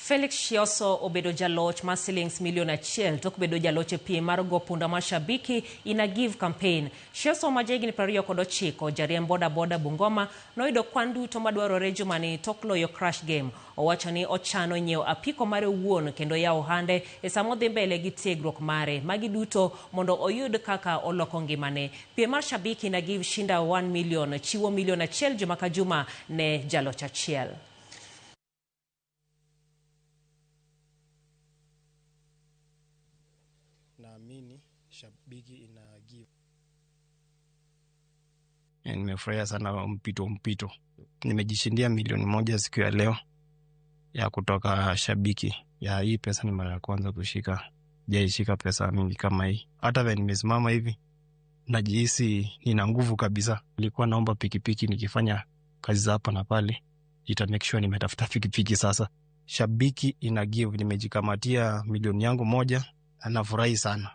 Felix Shioso obedo jaloch mar $1,000,000 tok bedo jaloch e piem mar go punda mashabiki ina give campaign. Shioso ma jahigni 29 jariemb boda Bungoma noyudo kwan duto madwarore jumani tok loyo Crash Game. Owacho ni ochano nyiewo apiko mare owuon kendo yawo ohande e samo dhi mbele gi tiegruok mare. Magi duto mondo oyud kaka oloko ngimane. Piem mar shabiki ina give shinda 1 million chiwo $1,000,000 juma ka juma ne jaloch achiel. Naamini shabiki ina give. Nimefurahia sana mpito. Nimejishindia $1,000,000 siku ya leo ya kutoka shabiki. Ya hii pesa ni mara ya kwanza kushika. Sijaishika pesa mingi kama hii. Hata vile nimesimama hivi najihisi nina nguvu kabisa. Nilikuwa naomba pikipiki nikifanya kazi za hapa na pale. Make sure nimetafuta pikipiki sasa. Shabiki ina give, nimejikamatia milioni yangu 1 na nafurahi sana.